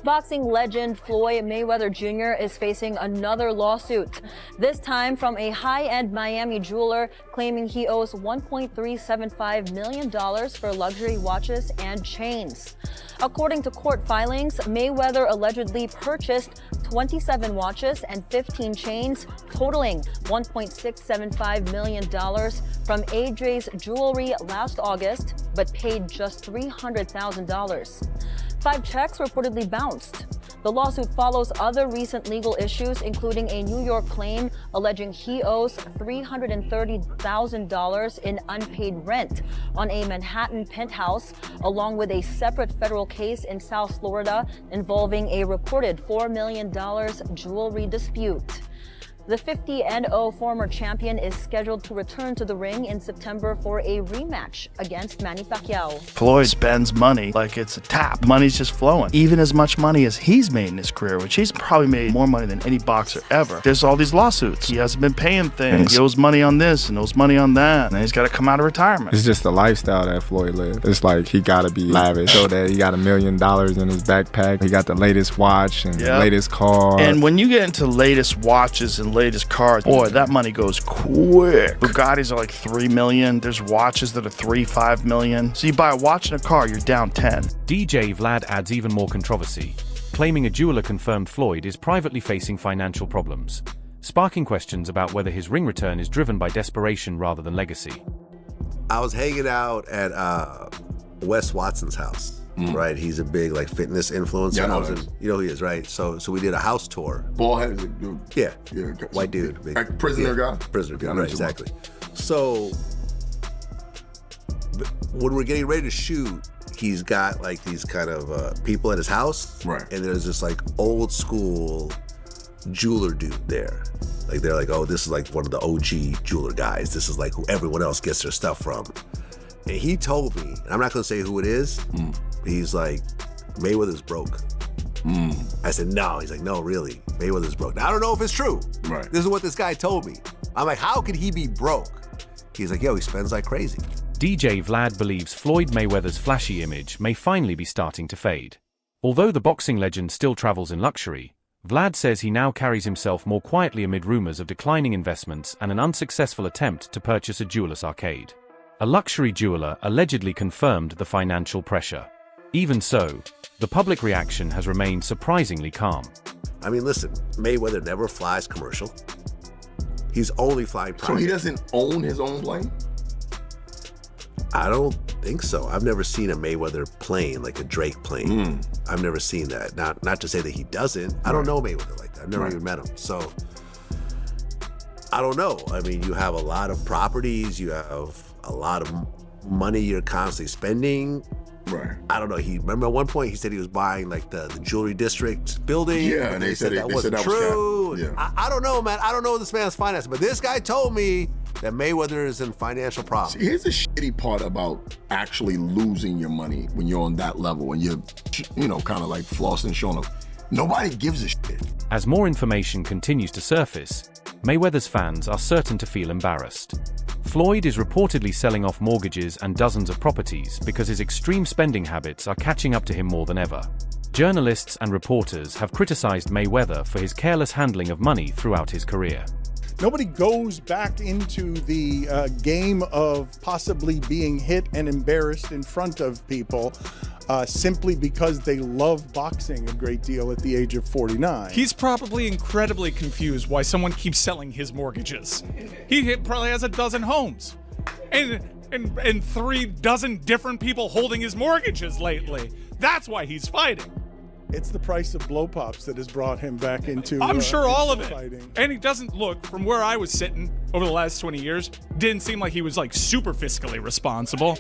Boxing legend Floyd Mayweather Jr. is facing another lawsuit, this time from a high-end Miami jeweler claiming he owes $1.375 million for luxury watches and chains. According to court filings, Mayweather allegedly purchased 27 watches and 15 chains, totaling $1.675 million from AJ's Jewelry last August, but paid just $300,000. 5 checks reportedly bounced. The lawsuit follows other recent legal issues, including a New York claim alleging he owes $330,000 in unpaid rent on a Manhattan penthouse, along with a separate federal case in South Florida involving a reported $4 million jewelry dispute. The 50-0 former champion is scheduled to return to the ring in September for a rematch against Manny Pacquiao. Floyd spends money like it's a tap. Money's just flowing. Even as much money as he's made in his career, which he's probably made more money than any boxer ever. There's all these lawsuits. He hasn't been paying things. He owes money on this and owes money on that. And then he's got to come out of retirement. It's just the lifestyle that Floyd lives. It's like he got to be lavish. So that he got $1 million in his backpack. He got the latest watch and the latest car. And when you get into latest watches and latest cars, boy, that money goes quick. Bugattis are like $3 million. There's watches that are $3-5 million. So you buy a watch and a car, you're down 10. DJ Vlad adds even more controversy, claiming a jeweler confirmed Floyd is privately facing financial problems, sparking questions about whether his ring return is driven by desperation rather than legacy. I was hanging out at Wes Watson's house. Right, he's a big fitness influencer. Yeah, I know you know who he is, right? So we did a house tour. Bald headed dude. Yeah, yeah, white dude, big, prisoner guy. Prisoner guy, right? Exactly. So when we're getting ready to shoot, he's got these kind of people at his house, right? And there's this old school jeweler dude there. They're like, oh, this is one of the OG jeweler guys. This is who everyone else gets their stuff from. And he told me, and I'm not gonna say who it is. He's like, Mayweather's broke. I said, no. He's like, no, really, Mayweather's broke. Now, I don't know if it's true. Right. This is what this guy told me. I'm like, how could he be broke? He's like, yo, he spends like crazy. DJ Vlad believes Floyd Mayweather's flashy image may finally be starting to fade. Although the boxing legend still travels in luxury, Vlad says he now carries himself more quietly amid rumors of declining investments and an unsuccessful attempt to purchase a jeweller's arcade. A luxury jeweler allegedly confirmed the financial pressure. Even so, the public reaction has remained surprisingly calm. I mean, listen, Mayweather never flies commercial. He's only flying private. So he doesn't own his own plane? I don't think so. I've never seen a Mayweather plane, like a Drake plane. I've never seen that. Not to say that he doesn't. I don't know Mayweather like that. I've never even met him. So, I don't know. I mean, you have a lot of properties. You have a lot of money you're constantly spending. Right. I don't know. Remember at one point he said he was buying the jewelry district building. Yeah, and they said that wasn't true. Was I don't know, man. I don't know this man's finances, but this guy told me that Mayweather is in financial problems. See, here's the shitty part about actually losing your money when you're on that level and you're, kind of flossing, showing up. Nobody gives a shit. As more information continues to surface, Mayweather's fans are certain to feel embarrassed. Floyd is reportedly selling off mortgages and dozens of properties because his extreme spending habits are catching up to him more than ever. Journalists and reporters have criticized Mayweather for his careless handling of money throughout his career. Nobody goes back into the game of possibly being hit and embarrassed in front of people simply because they love boxing a great deal at the age of 49. He's probably incredibly confused why someone keeps selling his mortgages. He probably has a dozen homes and 3 dozen different people holding his mortgages lately. That's why he's fighting. It's the price of blow pops that has brought him back into I'm sure all of it. Fighting. And he doesn't look, from where I was sitting over the last 20 years, didn't seem like he was super fiscally responsible.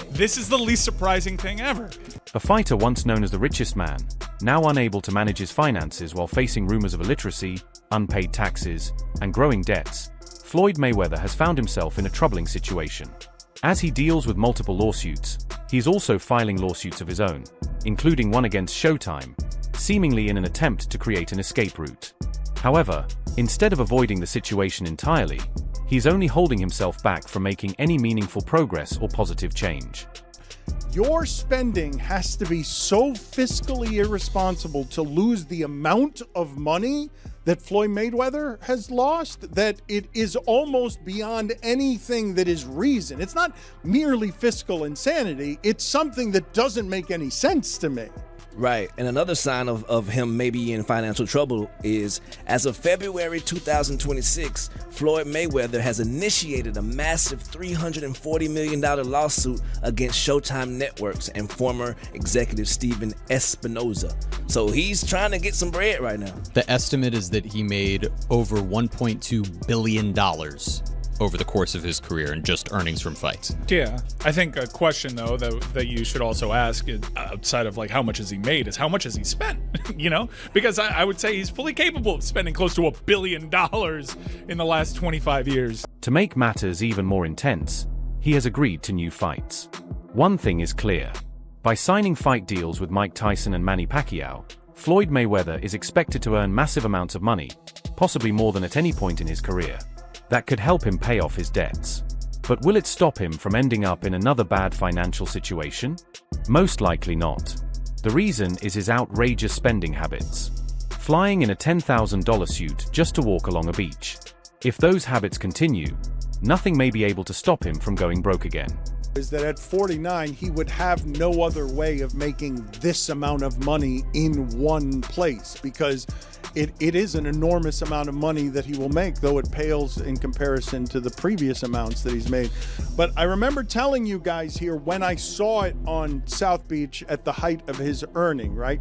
This is the least surprising thing ever. A fighter once known as the richest man, now unable to manage his finances while facing rumors of illiteracy, unpaid taxes, and growing debts, Floyd Mayweather has found himself in a troubling situation. As he deals with multiple lawsuits, he is also filing lawsuits of his own, including one against Showtime, seemingly in an attempt to create an escape route. However, instead of avoiding the situation entirely, he is only holding himself back from making any meaningful progress or positive change. your spending has to be so fiscally irresponsible to lose the amount of money that Floyd Mayweather has lost, that it is almost beyond anything that is reason. It's not merely fiscal insanity. It's something that doesn't make any sense to me. Right. And another sign of him maybe in financial trouble is, as of February 2026, Floyd Mayweather has initiated a massive $340 million lawsuit against Showtime Networks and former executive Steven Espinoza. So he's trying to get some bread right now. The estimate is that he made over $1.2 billion over the course of his career in just earnings from fights. Yeah, I think a question though that you should also ask, outside of like how much has he made, is how much has he spent? You know, because I would say he's fully capable of spending close to $1 billion in the last 25 years. To make matters even more intense, he has agreed to new fights. One thing is clear: by signing fight deals with Mike Tyson and Manny Pacquiao, Floyd Mayweather is expected to earn massive amounts of money, possibly more than at any point in his career. That could help him pay off his debts. But will it stop him from ending up in another bad financial situation? Most likely not. The reason is his outrageous spending habits. Flying in a $10,000 suit just to walk along a beach. If those habits continue, nothing may be able to stop him from going broke again. Is that at 49, he would have no other way of making this amount of money in one place, because it is an enormous amount of money that he will make, though it pales in comparison to the previous amounts that he's made. But I remember telling you guys here when I saw it on South Beach at the height of his earning, right?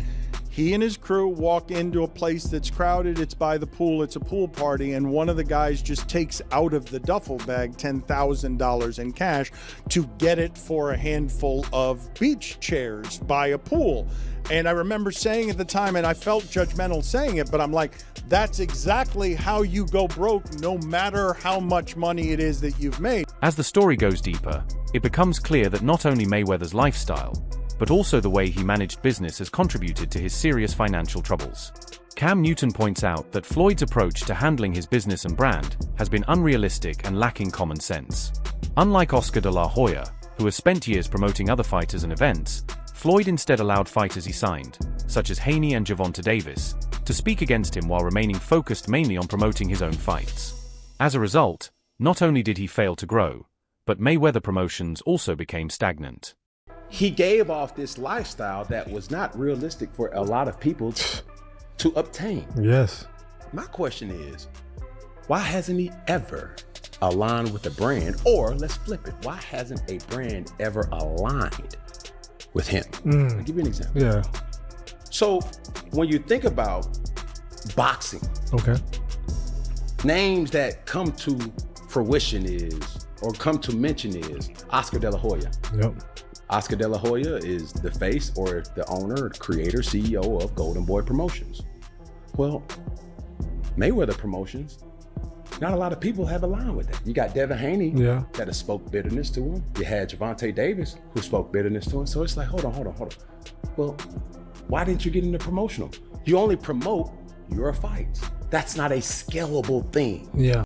He and his crew walk into a place that's crowded. It's by the pool. It's a pool party. And one of the guys just takes out of the duffel bag $10,000 in cash to get it for a handful of beach chairs by a pool. And I remember saying at the time, and I felt judgmental saying it, but I'm like, that's exactly how you go broke, no matter how much money it is that you've made. As the story goes deeper, it becomes clear that not only Mayweather's lifestyle, but also the way he managed business has contributed to his serious financial troubles. Cam Newton points out that Floyd's approach to handling his business and brand has been unrealistic and lacking common sense. Unlike Oscar de la Hoya, who has spent years promoting other fighters and events, Floyd instead allowed fighters he signed, such as Haney and Gervonta Davis, to speak against him while remaining focused mainly on promoting his own fights. As a result, not only did he fail to grow, but Mayweather Promotions also became stagnant. He gave off this lifestyle that was not realistic for a lot of people to obtain. Yes. My question is, why hasn't he ever aligned with a brand? Or let's flip it. Why hasn't a brand ever aligned with him? I'll give you an example. Yeah. So when you think about boxing, Okay. names that come to fruition or come to mention is Oscar de la Hoya. Yep. Oscar de la Hoya is the face or the owner, creator, CEO of Golden Boy Promotions. Well, Mayweather Promotions, not a lot of people have aligned with that. You got Devin Haney that has spoke bitterness to him. You had Gervonta Davis who spoke bitterness to him. So it's like, hold on. Well, why didn't you get into promotional? You only promote your fights. That's not a scalable thing. Yeah.